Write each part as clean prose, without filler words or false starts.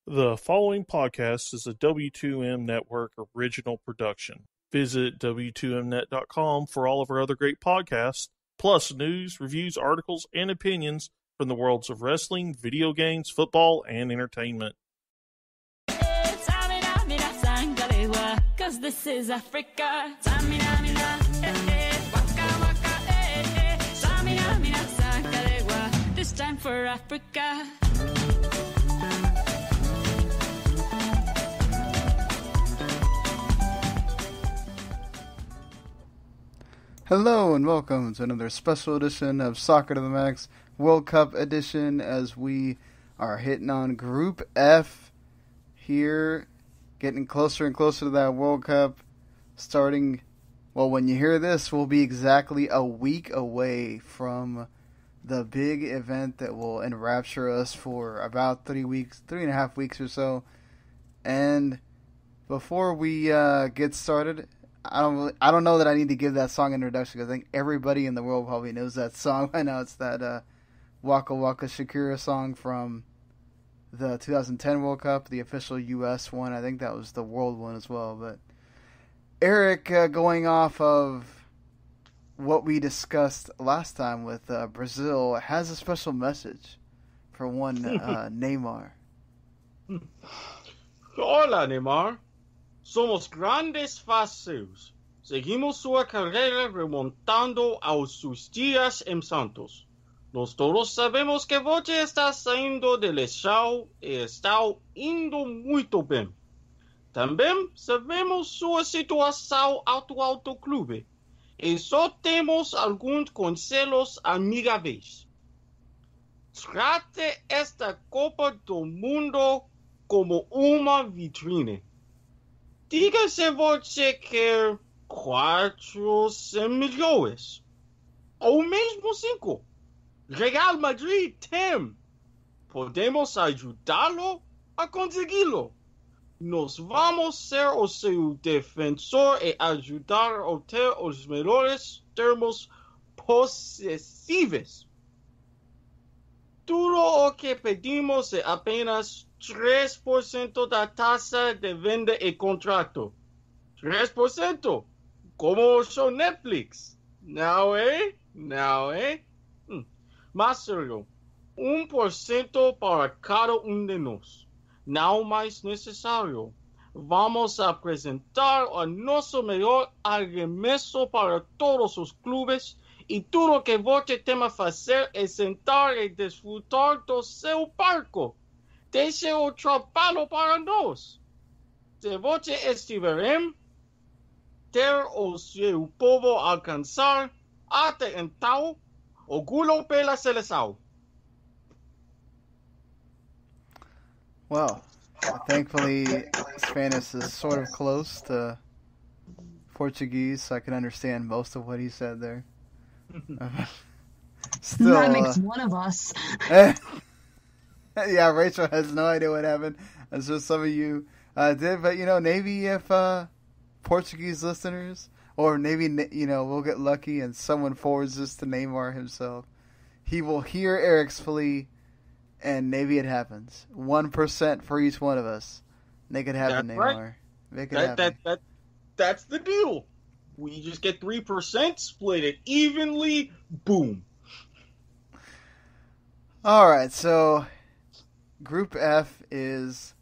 The following podcast is a W2M Network original production. Visit W2Mnet.com for all of our other great podcasts, plus news, reviews, articles, and opinions from the worlds of wrestling, video games, football, and entertainment. Cause this is Africa. This time for Africa. Hello and welcome to another special edition of Soccer to the Max World Cup edition, as we are hitting on Group F here, getting closer and closer to that World Cup. Starting, well, when you hear this, we'll be exactly a week away from the big event that will enrapture us for about 3.5 weeks or so. And before we get started, I don't know that I need to give that song introduction, because I think everybody in the world probably knows that song by now. It's that Waka Waka Shakira song from the 2010 World Cup, the official U.S. one. I think that was the world one as well. But Eric, going off of what we discussed last time with Brazil, has a special message for one Neymar. Hola, Neymar. Somos grandes fáciles. Seguimos su carrera remontando a sus días en Santos. Nós todos sabemos que você está saindo de lesión e está indo muito bem. Também sabemos sua situação atual do clube e só temos alguns conselhos amigáveis. Trate esta Copa do Mundo como uma vitrine. Diga se você quer 400 milhões, ou mesmo 5. Real Madrid tem. Podemos ajudá-lo a consegui-lo. Nós vamos ser o seu defensor e ajudar a ter os melhores termos possíveis. Tudo o que pedimos é apenas 3% da taxa de venda e contrato. 3%? Como o show Netflix. Não é? Mas sério, 1% para cada de nós. Não mais necessário. Vamos apresentar o nosso melhor arremesso para todos os clubes, e tudo que você tem a fazer é sentar e desfrutar do seu barco. Deixe o trabalho para nós. Se você estiver em, ter o seu povo alcançar, até então, orgulho pela seleção. Well, thankfully Spanish is sort of close to Portuguese, so I can understand most of what he said there. Still, that makes one of us. Yeah, Rachel has no idea what happened. I'm sure some of you did, but maybe if Portuguese listeners, or maybe we'll get lucky and someone forwards this to Neymar himself, he will hear Eric's plea, and maybe it happens. 1% for each one of us. Make it happen, That's Neymar. right. Make it happen. That's the deal. We just get 3%, split it evenly, boom. All right, so Group F is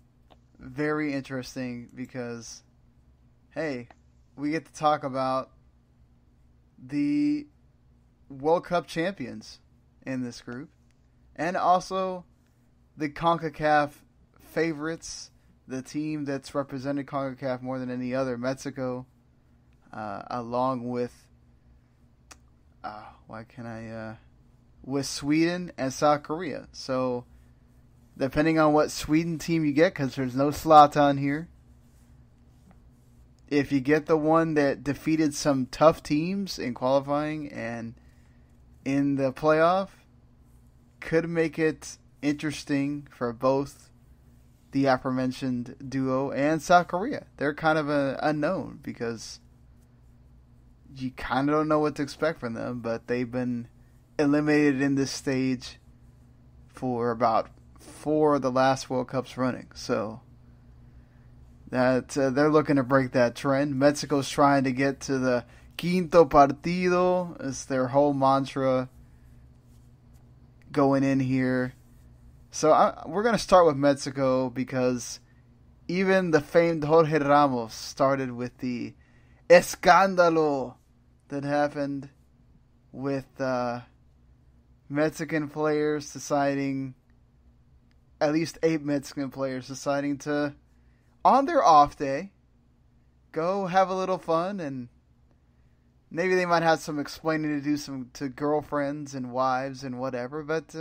very interesting because, hey, we get to talk about the World Cup champions in this group, and also the CONCACAF favorites, the team that's represented CONCACAF more than any other, Mexico, along with, with Sweden and South Korea. So, depending on what Sweden team you get, because there's no Zlatan here, if you get the one that defeated some tough teams in qualifying and in the playoff, could make it interesting for both the aforementioned duo and South Korea. They're kind of an unknown because you kind of don't know what to expect from them, but they've been eliminated in this stage for about before the last World Cup's running. So that they're looking to break that trend. Mexico's trying to get to the quinto partido. It's their whole mantra going in here. So we're going to start with Mexico because even the famed Jorge Ramos started with the escándalo that happened with Mexican players deciding, at least 8 Mexican players deciding to, on their off day, go have a little fun, and maybe they might have some explaining to do to girlfriends and wives and whatever, but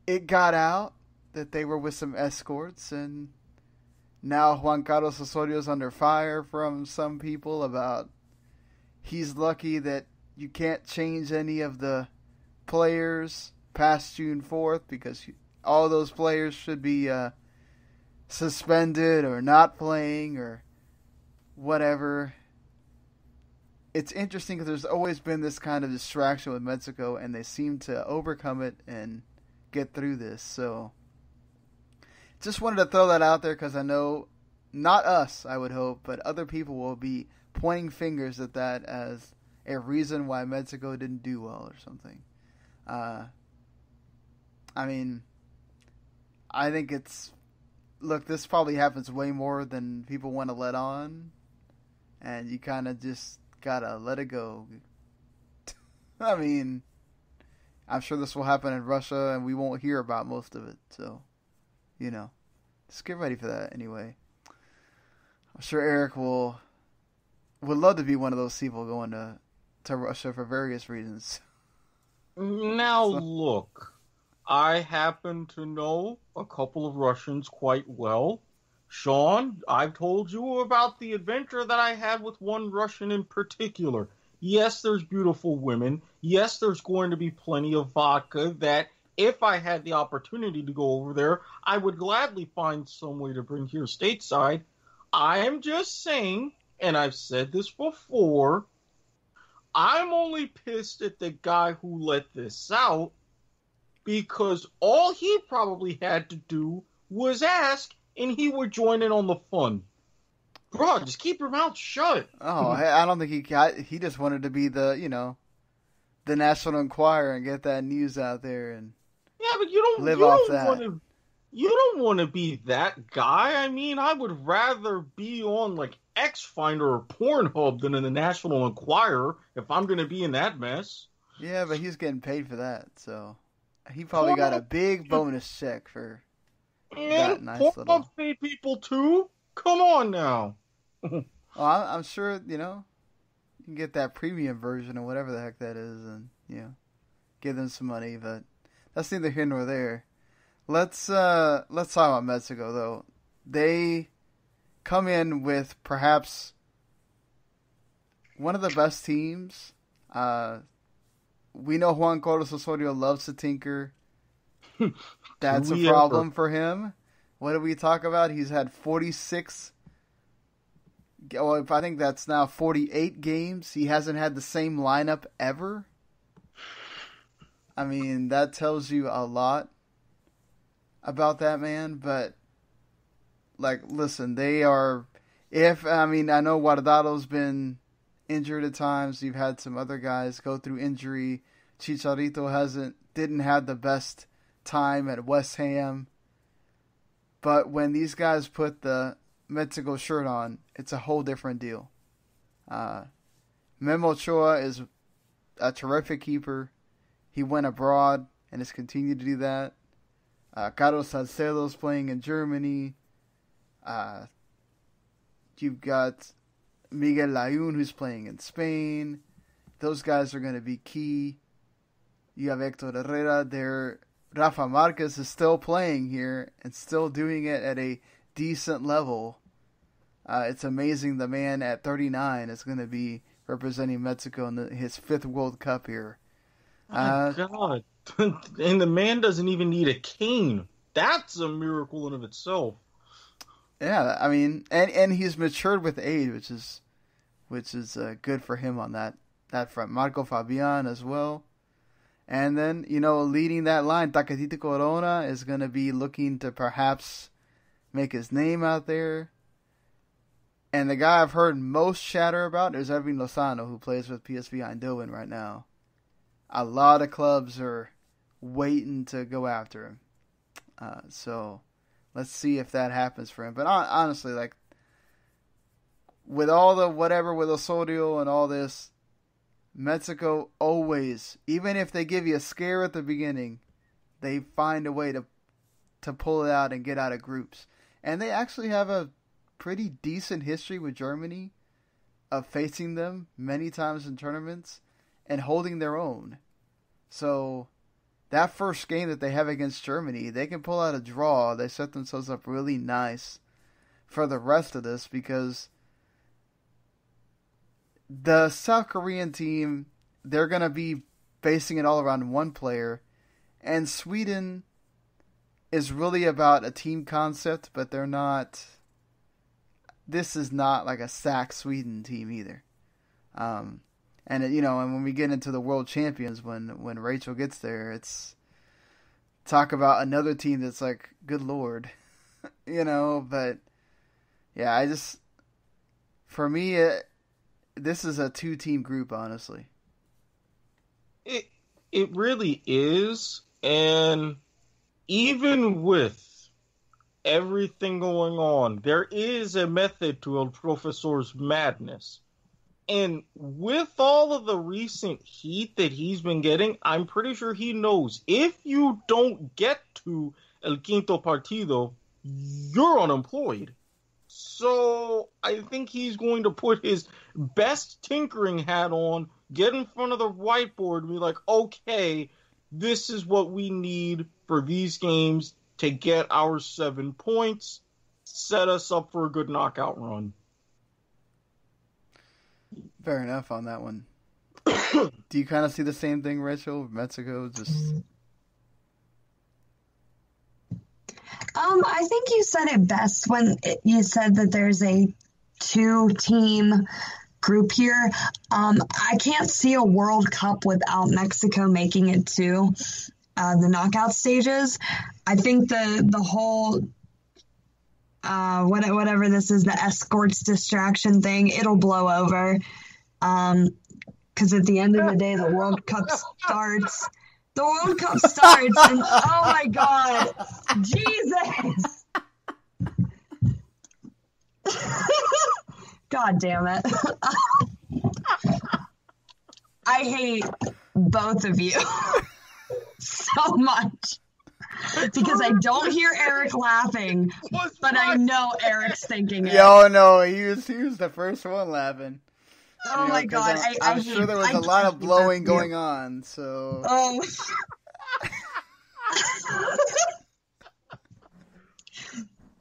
it got out that they were with some escorts, and now Juan Carlos Osorio's under fire from some people about he's lucky that you can't change any of the players past June 4th because all those players should be suspended or not playing or whatever. It's interesting because there's always been this kind of distraction with Mexico, and they seem to overcome it and get through this. So just wanted to throw that out there because I know not us, I would hope, but other people will be pointing fingers at that as a reason why Mexico didn't do well or something. I mean, I think look, this probably happens way more than people want to let on, and you kind of just gotta let it go. I mean, I'm sure this will happen in Russia, and we won't hear about most of it, so, just get ready for that anyway. I'm sure Erik would love to be one of those people going to Russia for various reasons. Now, look, I happen to know a couple of Russians quite well. Sean, I've told you about the adventure that I had with one Russian in particular. Yes, there's beautiful women. Yes, there's going to be plenty of vodka that, if I had the opportunity to go over there, I would gladly find some way to bring here stateside. I am just saying, and I've said this before, I'm only pissed at the guy who let this out because all he probably had to do was ask, and he would join in on the fun. Bro, just keep your mouth shut. Oh, I don't think he just wanted to be the National Enquirer and get that news out there and but you don't live off that. You don't want to be that guy. I mean, I would rather be on like X Finder or Pornhub than in the National Enquirer if I'm going to be in that mess. Yeah, but he's getting paid for that, so he probably got a big bonus check for that nice little. Pornhub pay people too. Come on now. Well, I'm sure you can get that premium version or whatever the heck that is, and give them some money. But that's neither here nor there. Let's talk about Mexico though. They come in with perhaps one of the best teams. We know Juan Carlos Osorio loves to tinker. That's a problem for him. What did we talk about? He's had 46. Well, I think that's now 48 games. He hasn't had the same lineup ever. I mean, that tells you a lot about that man. But, listen, they are. I know Guardado's been injured at times. You've had some other guys go through injury. Chicharito didn't have the best time at West Ham. But when these guys put the Mexico shirt on, it's a whole different deal. Memo Ochoa is a terrific keeper. He went abroad and has continued to do that. Carlos Salcedo's playing in Germany. You've got Miguel Layún, who's playing in Spain. Those guys are going to be key. You have Hector Herrera. Rafa Marquez is still playing here and still doing it at a decent level. It's amazing the man at 39 is going to be representing Mexico in his 5th World Cup here. Oh, God. And the man doesn't even need a cane. That's a miracle in of itself. Yeah, I mean, and he's matured with age, which is good for him on that front. Marco Fabian as well. And then, leading that line, Tecatito Corona is going to be looking to perhaps make his name out there. And the guy I've heard most chatter about is Edwin Lozano, who plays with PSV Eindhoven right now. A lot of clubs are waiting to go after him. So let's see if that happens for him. But honestly, like, with all the whatever with Osorio and all this, Mexico always, even if they give you a scare at the beginning, they find a way to pull it out and get out of groups. And they actually have a pretty decent history with Germany of facing them many times in tournaments and holding their own. So that first game that they have against Germany, they can pull out a draw. They set themselves up really nice for the rest of this, because the South Korean team, they're going to be basing it all around one player. And Sweden is really about a team concept, but they're not... This is not like a sack Sweden team either. And when we get into the world champions, when Rachel gets there, it's... Talk about another team that's like, good lord. But... Yeah, for me... This is a two-team group, honestly. It really is, and even with everything going on, there is a method to El Profesor's madness. And with all of the recent heat that he's been getting, I'm pretty sure he knows if you don't get to El Quinto Partido, you're unemployed. So I think he's going to put his best tinkering hat on, get in front of the whiteboard, and be like, okay, this is what we need for these games to get our 7 points, set us up for a good knockout run. Fair enough on that one. Do you kind of see the same thing, Rachel? Mexico just... I think you said it best when you said that there's a two-team group here. I can't see a World Cup without Mexico making it to the knockout stages. I think the whole whatever this is, the escorts distraction thing, it'll blow over. Because at the end of the day, the World Cup starts. The World Cup starts, and oh my God, Jesus! God damn it. I hate both of you so much. Because I don't hear Erik laughing, but I know Erik's thinking it. Yo, no, he was the first one laughing. Oh my God! I'm sure there was a lot of blowing going on. So. Oh.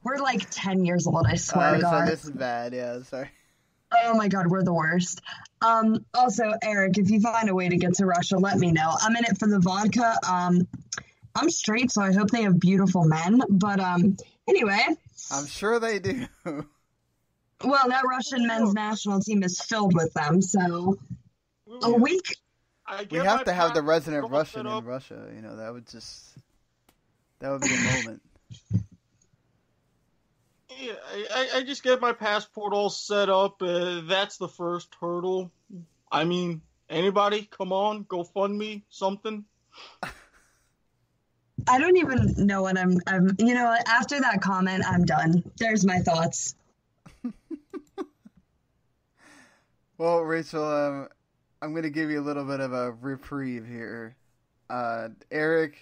We're like 10 years old. I swear to God. So this is bad. Yeah, sorry. Oh my God, we're the worst. Also, Erik, if you find a way to get to Russia, let me know. I'm in it for the vodka. I'm straight, so I hope they have beautiful men. But anyway. I'm sure they do. Well, that Russian men's national team is filled with them, so a week. We have to have the resident Russian in Russia. That would be a moment. Yeah, I just get my passport all set up. That's the first hurdle. I mean, anybody, come on, go fund me something. I don't even know what I'm. After that comment, I'm done. There's my thoughts. Well, Rachel, I'm going to give you a little bit of a reprieve here. Erik,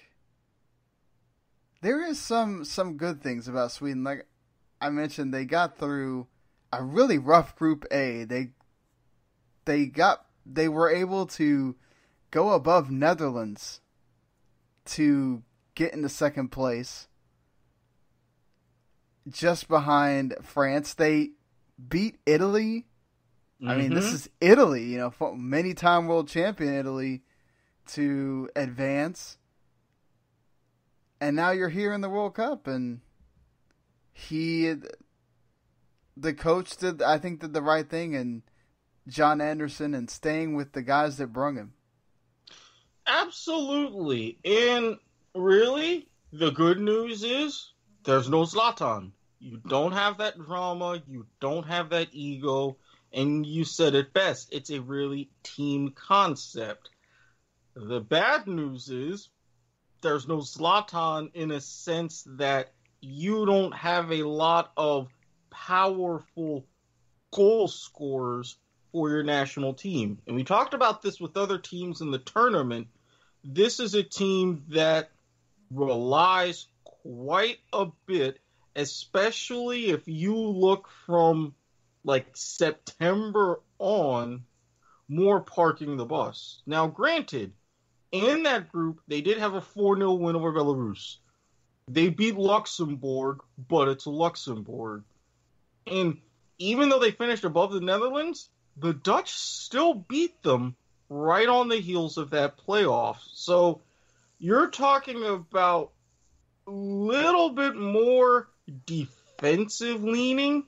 there is some good things about Sweden. Like I mentioned, they got through a really rough Group A. They were able to go above Netherlands to get into second place, just behind France. They beat Italy. I mean, this is Italy, many-time world champion Italy, to advance. And now you're here in the World Cup, and the coach did the right thing, and John Anderson, and staying with the guys that brung him. Absolutely. And really, the good news is there's no Zlatan. You don't have that drama. You don't have that ego. And you said it best. It's a really team concept. The bad news is there's no Zlatan in a sense that you don't have a lot of powerful goal scorers for your national team. And we talked about this with other teams in the tournament. This is a team that relies quite a bit, especially if you look from like September on, more parking the bus. Now, granted, in that group, they did have a 4-0 win over Belarus. They beat Luxembourg, but it's Luxembourg. And even though they finished above the Netherlands, the Dutch still beat them right on the heels of that playoff. So you're talking about a little bit more defensive leaning,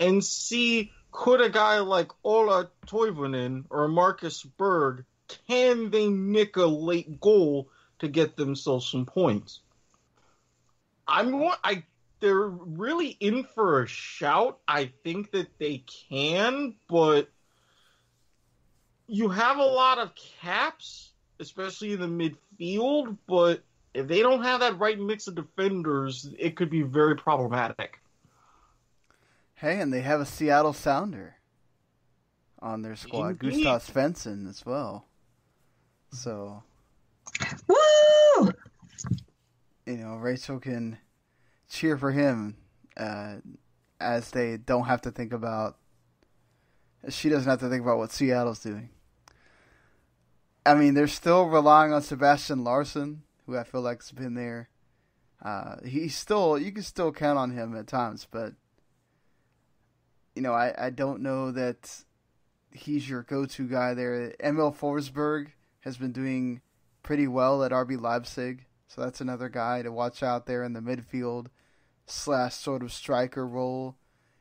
and see, could a guy like Ola Toivonen or Marcus Berg, can they nick a late goal to get themselves some points? They're really in for a shout. I think that they can, but you have a lot of caps, especially in the midfield, but if they don't have that right mix of defenders, it could be very problematic. Hey, and they have a Seattle Sounder on their squad, Indeed. Gustav Svensson as well. So, Woo! Rachel can cheer for him as they don't have to think about. She doesn't have to think about what Seattle's doing. I mean, they're still relying on Sebastian Larsson, who I feel like has been there. You can still count on him at times, but I don't know that he's your go-to guy there. Emil Forsberg has been doing pretty well at RB Leipzig, so that's another guy to watch out there in the midfield / sort of striker role.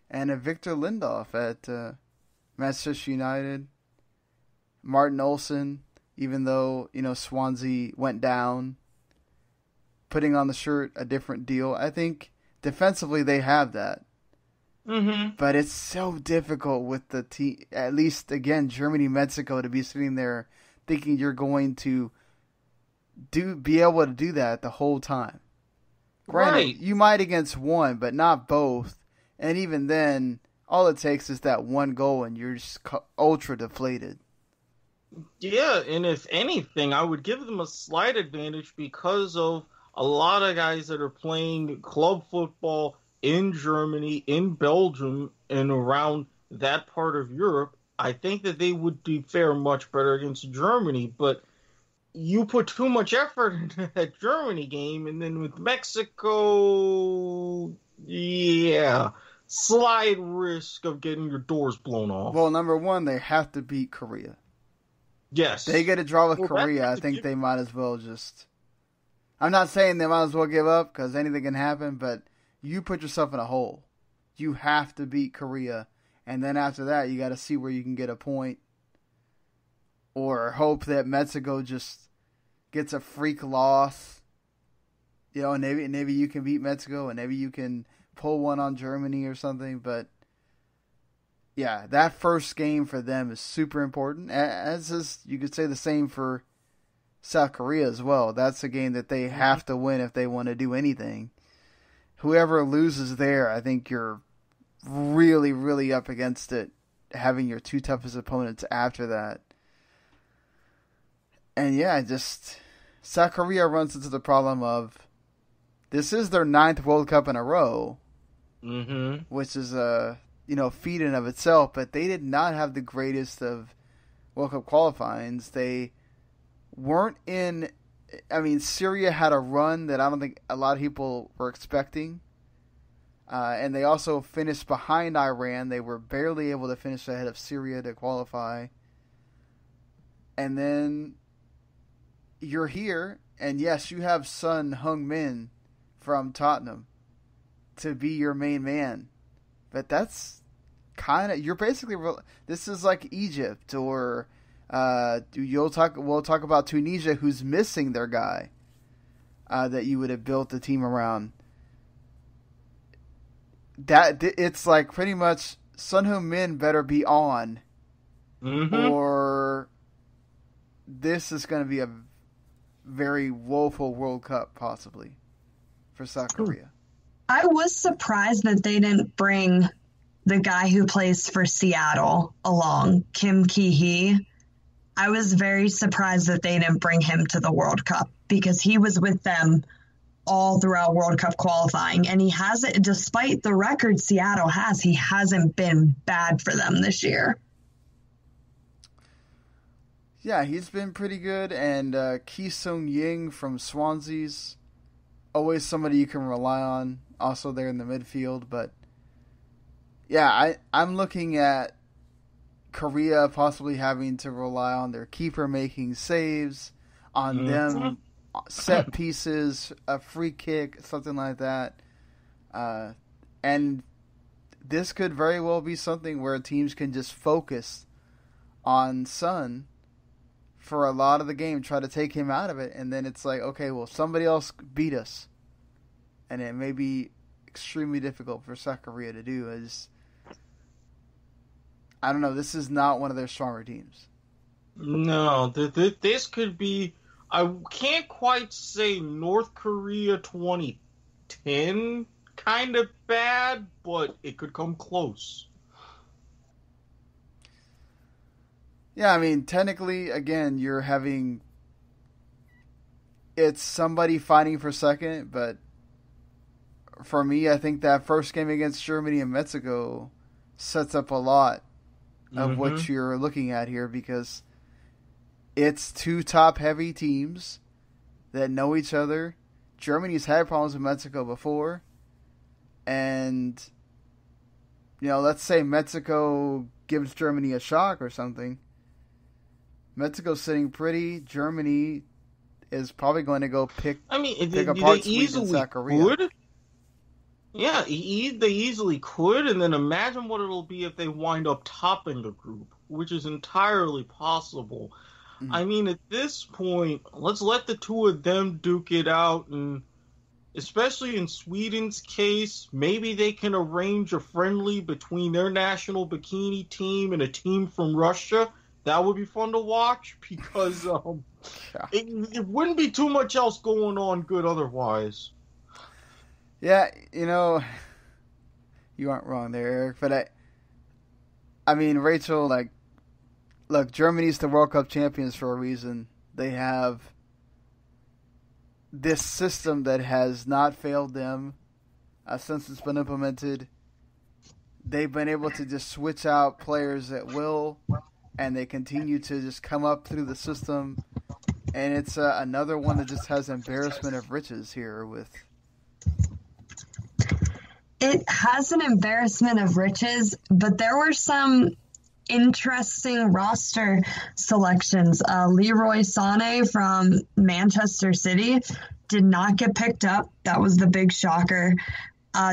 And a Victor Lindelof at Manchester United. Martin Olsen, even though Swansea went down, putting on the shirt, a different deal. I think defensively they have that. Mm-hmm. But it's so difficult with the team, at least, again, Germany, Mexico, to be sitting there thinking you're going to be able to do that the whole time. Granted, Right. you might against one, but not both. And even then, all it takes is that one goal and you're just ultra deflated. Yeah, and if anything, I would give them a slight advantage because of a lot of guys that are playing club football in Germany, in Belgium, and around that part of Europe. I think that they would do fare much better against Germany, but you put too much effort into that Germany game, and then with Mexico, yeah, slight risk of getting your doors blown off. Well, number one, they have to beat Korea. Yes. They get a draw with Well, Korea. I that's- think they might as well just... I'm not saying they might as well give up because anything can happen, but you put yourself in a hole. You have to beat Korea. And then after that, you got to see where you can get a point. Or hope that Mexico just gets a freak loss. Maybe you can beat Mexico and maybe you can pull one on Germany or something. But yeah, that first game for them is super important. As is, you could say the same for South Korea as well. That's a game that they have to win if they want to do anything. Whoever loses there, I think you're really, really up against it, having your two toughest opponents after that. And yeah, South Korea runs into the problem of this is their 9th World Cup in a row, which is a feat in of itself, but they did not have the greatest of World Cup qualifyings. They weren't in... I mean, Syria had a run that I don't think a lot of people were expecting. And they also finished behind Iran. They were barely able to finish ahead of Syria to qualify. And then you're here, and yes, you have Son Heung-min from Tottenham to be your main man. But that's kind of... You're basically... This is like Egypt or We'll talk about Tunisia, who's missing their guy that you would have built the team around. It's like pretty much Son Heung-min better be on, or this is going to be a very woeful World Cup possibly for South Korea. I was surprised that they didn't bring the guy who plays for Seattle along, Kim Ki-hee. I was very surprised that they didn't bring him to the World Cup because he was with them all throughout World Cup qualifying, and he hasn't, despite the record Seattle has, he hasn't been bad for them this year. Yeah, he's been pretty good, and Ki Sung-ying from Swansea's always somebody you can rely on, also there in the midfield, but yeah, I'm looking at Korea possibly having to rely on their keeper making saves, on them set pieces, a free kick, something like that. And this could very well be something where teams can just focus on Son for a lot of the game, try to take him out of it, and then it's like, okay, well, somebody else beat us. And it may be extremely difficult for South Korea to do. I don't know, this is not one of their stronger teams. No, this could be, I can't quite say North Korea 2010 kind of bad, but it could come close. Yeah, I mean, technically, again, you're having, it's somebody fighting for second, but for me, I think that first game against Germany and Mexico sets up a lot of what you're looking at here, because it's two top-heavy teams that know each other. Germany's had problems with Mexico before, and, you know, let's say Mexico gives Germany a shock or something. Mexico's sitting pretty. Germany is probably going to go pick apart Sweden and South Korea. Could. Yeah, they easily could, and then imagine what it'll be if they wind up topping the group, which is entirely possible. I mean, at this point, let's let the two of them duke it out, and especially in Sweden's case, maybe they can arrange a friendly between their national bikini team and a team from Russia. That would be fun to watch, because it wouldn't be too much else going on good otherwise. Yeah, you know, you aren't wrong there, Eric. But I mean, Rachel, like, look, Germany's the World Cup champions for a reason. They have this system that has not failed them since it's been implemented. They've been able to just switch out players at will, and they continue to just come up through the system. And it's another one that just has embarrassment of riches here with... It has an embarrassment of riches, but there were some interesting roster selections. Leroy Sané from Manchester City did not get picked up. That was the big shocker.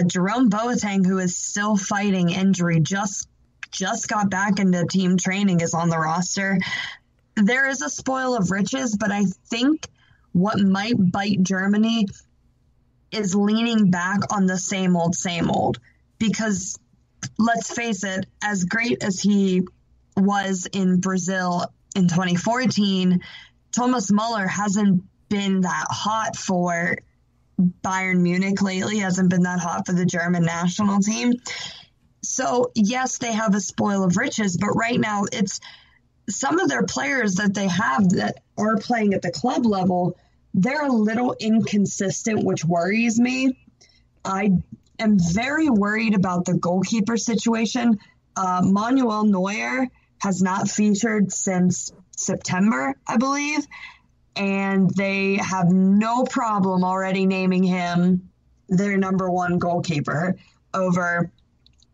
Jerome Boateng, who is still fighting injury, just got back into team training, is on the roster. There is a spoil of riches, but I think what might bite Germany is leaning back on the same old, because let's face it, as great as he was in Brazil in 2014, Thomas Muller hasn't been that hot for Bayern Munich lately, hasn't been that hot for the German national team. So yes, they have a spoil of riches, but right now it's some of their players that they have that are playing at the club level, they're a little inconsistent, which worries me. I am very worried about the goalkeeper situation. Manuel Neuer has not featured since September, I believe, and they have no problem already naming him their number one goalkeeper over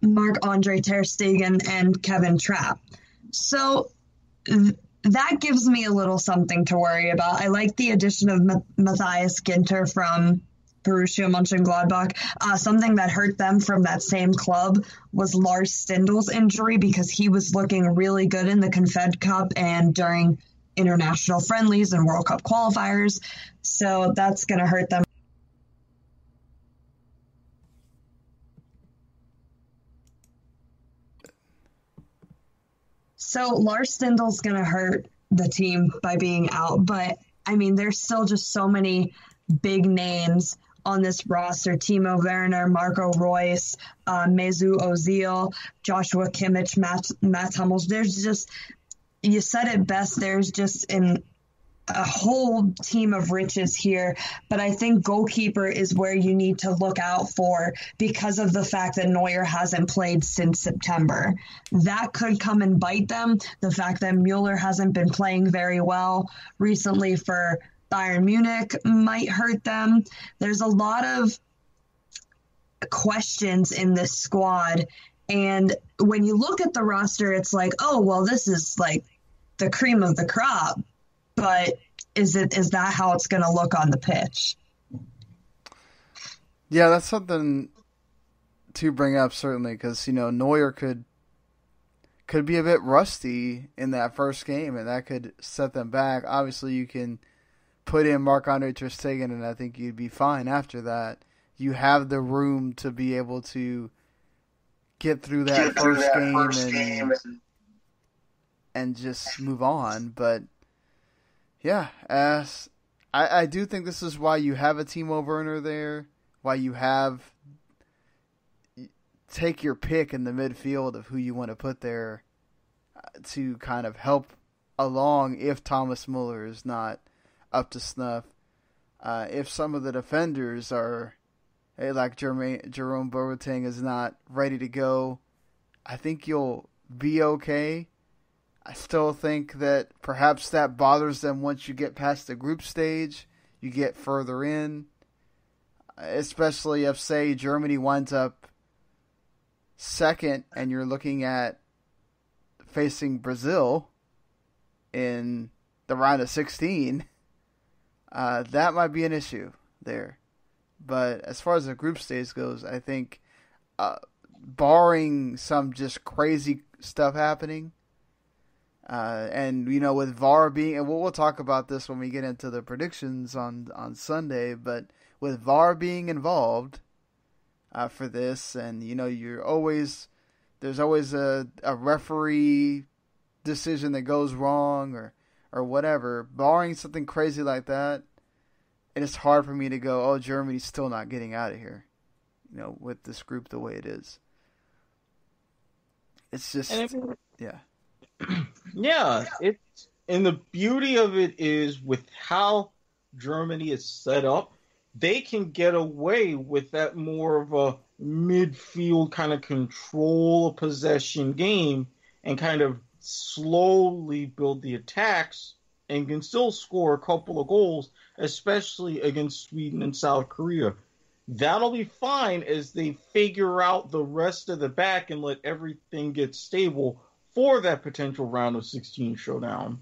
Marc-Andre Ter Stegen and Kevin Trapp. So that gives me a little something to worry about. I like the addition of Matthias Ginter from Borussia Mönchengladbach. Something that hurt them from that same club was Lars Stindl's injury, because he was looking really good in the Confed Cup and during international friendlies and World Cup qualifiers. So that's going to hurt them. So Lars Stindl's going to hurt the team by being out, but I mean, there's still just so many big names on this roster: Timo Werner, Marco Reus, Mesut Ozil, Joshua Kimmich, Matt Hummels. There's just, you said it best, there's just a whole team of riches here. But I think goalkeeper is where you need to look out for, because of the fact that Neuer hasn't played since September. That could come and bite them. The fact that Mueller hasn't been playing very well recently for Bayern Munich might hurt them. There's a lot of questions in this squad. And when you look at the roster, it's like, oh, well, this is like the cream of the crop. But is that how it's going to look on the pitch? Yeah, that's something to bring up, certainly, because, Neuer could be a bit rusty in that first game, and that could set them back. Obviously, you can put in Marc-Andre ter Stegen, and I think you'd be fine after that. You have the room to be able to get through that first game and just move on, but yeah, I do think this is why you have a Timo Werner there, why you have take your pick in the midfield of who you want to put there to kind of help along if Thomas Muller is not up to snuff. If some of the defenders are, like Jerome Boateng is not ready to go, I think you'll be okay. I still think that perhaps that bothers them once you get past the group stage, you get further in, especially if, say, Germany winds up second and you're looking at facing Brazil in the round of 16, that might be an issue there. But as far as the group stage goes, I think barring some just crazy stuff happening, and with VAR being, and we'll talk about this when we get into the predictions on Sunday, but with VAR being involved for this, and there's always a referee decision that goes wrong or whatever. Barring something crazy like that, it is hard for me to go, oh, Germany's still not getting out of here, with this group the way it is. It's just, yeah. Yeah, and the beauty of it is, with how Germany is set up, they can get away with that more of a midfield kind of control possession game and kind of slowly build the attacks and can still score a couple of goals, especially against Sweden and South Korea. That'll be fine as they figure out the rest of the back and let everything get stable for that potential round of 16 showdown.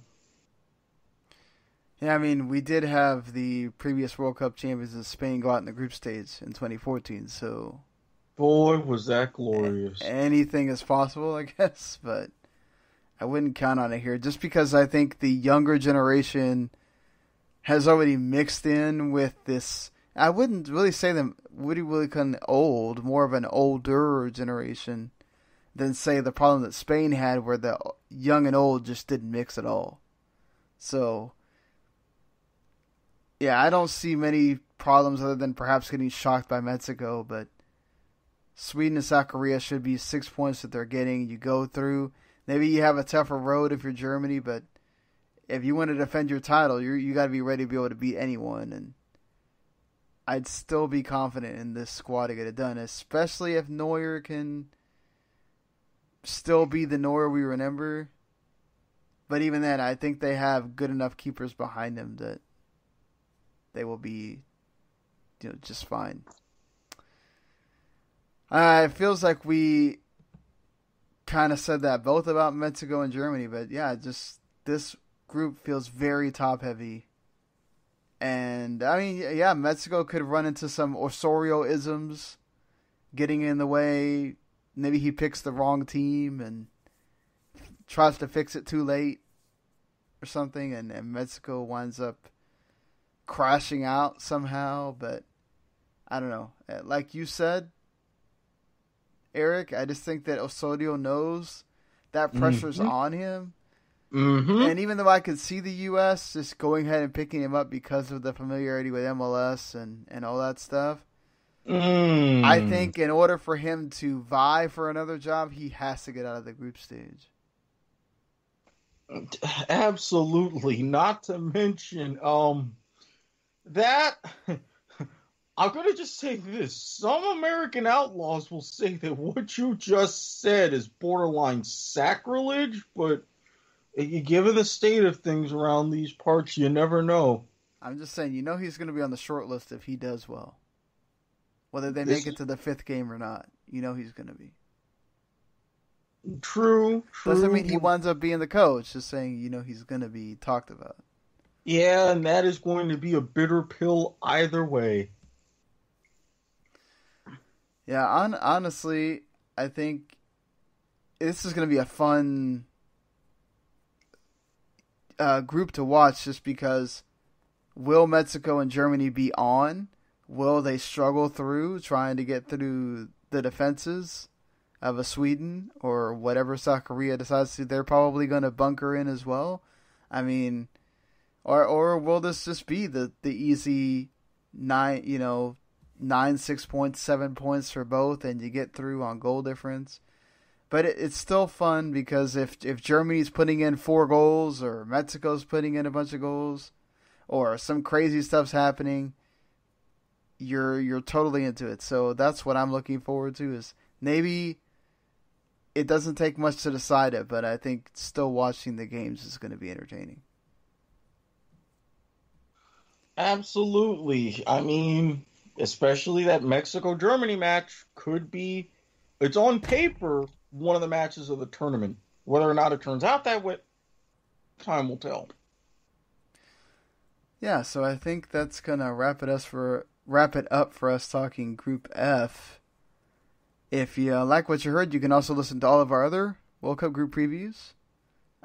Yeah, I mean, we did have the previous World Cup champions of Spain go out in the group stage in 2014, so... Boy, was that glorious. Anything is possible, I guess, but I wouldn't count on it here, just because I think the younger generation has already mixed in with this... I wouldn't really say them really kind of old, more of an older generation than, say, the problem that Spain had where the young and old just didn't mix at all. So, yeah, I don't see many problems other than perhaps getting shocked by Mexico, but Sweden and South Korea should be 6 points that they're getting. You go through. Maybe you have a tougher road if you're Germany, but if you want to defend your title, you got to be ready to be able to beat anyone, and I'd still be confident in this squad to get it done, especially if Neuer can still be the Neuer we remember. But even then, I think they have good enough keepers behind him that they will be, just fine. It feels like we kind of said that both about Mexico and Germany, but yeah, just this group feels very top heavy. And, I mean, yeah, Mexico could run into some Osorio-isms getting in the way. Maybe he picks the wrong team and tries to fix it too late or something, and Mexico winds up crashing out somehow. But I don't know. Like you said, Eric, I just think that Osorio knows that pressure's on him. Mm-hmm. And even though I could see the U.S. just going ahead and picking him up because of the familiarity with MLS and all that stuff, I think in order for him to vie for another job, he has to get out of the group stage. Absolutely. Not to mention, that I'm going to just say this. Some American outlaws will say that what you just said is borderline sacrilege, but given the state of things around these parts, you never know. I'm just saying, he's going to be on the short list if he does well. Whether they make it to the 5th game or not, he's going to be. True. Doesn't mean he winds up being the coach, just saying, he's going to be talked about. Yeah, and that is going to be a bitter pill either way. Yeah, honestly, I think this is going to be a fun group to watch just because will Mexico and Germany be on? Will they struggle through trying to get through the defenses of a Sweden or whatever South Korea decides to? They're probably going to bunker in as well. I mean, or will this just be the easy 6 points, 7 points for both, and you get through on goal difference? But it's still fun because if Germany's putting in 4 goals or Mexico's putting in a bunch of goals or some crazy stuff's happening, you're totally into it. So that's what I'm looking forward to. Is maybe it doesn't take much to decide it, but I think still watching the games is going to be entertaining. Absolutely. I mean, especially that Mexico-Germany match could be, it's on paper, one of the matches of the tournament. Whether or not it turns out that way, time will tell. Yeah, so I think that's going to wrap it up for us talking Group F. If you like what you heard, you can also listen to all of our other World Cup group previews.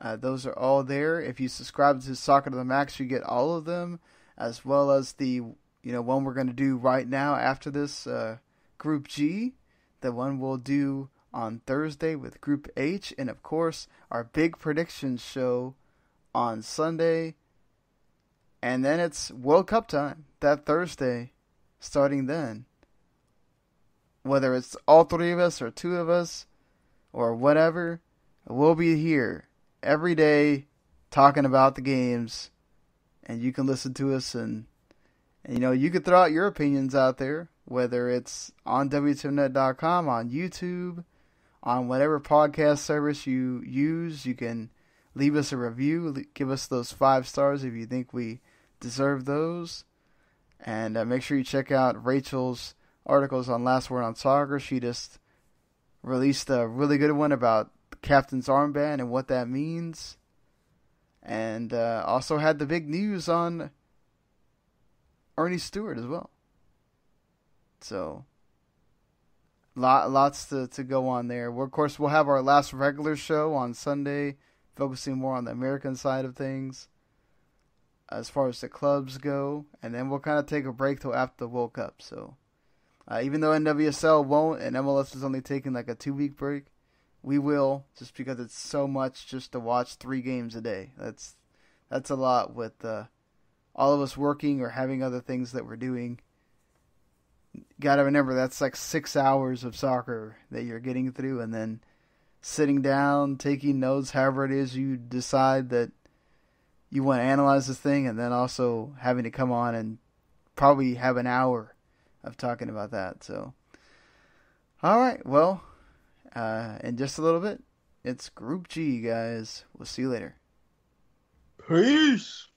Those are all there. If you subscribe to Soccer to the Max, you get all of them, as well as the one we're going to do right now after this, Group G, the one we'll do on Thursday with Group H, and of course our big predictions show on Sunday. And then it's World Cup time that Thursday, starting then. Whether it's all 3 of us or 2 of us or whatever, we'll be here every day talking about the games, and you can listen to us and you can throw out your opinions out there, whether it's on WTMnet.com, on YouTube, on whatever podcast service you use. You can leave us a review, give us those 5 stars if you think we deserve those. And make sure you check out Rachel's articles on Last Word on Soccer. She just released a really good one about the captain's armband and what that means. And also had the big news on Ernie Stewart as well. So, lots to go on there. Of course, we'll have our last regular show on Sunday, focusing more on the American side of things as far as the clubs go. And then we'll kind of take a break till after the World Cup. So, even though NWSL won't and MLS is only taking like a 2-week break, we will, just because it's so much just to watch 3 games a day. That's a lot with all of us working or having other things that we're doing. Gotta remember, that's like 6 hours of soccer that you're getting through, and then sitting down, taking notes, however it is you decide that you want to analyze this thing, and then also having to come on and probably have an hour of talking about that. So, all right, well, in just a little bit, it's Group G, guys. We'll see you later. Peace.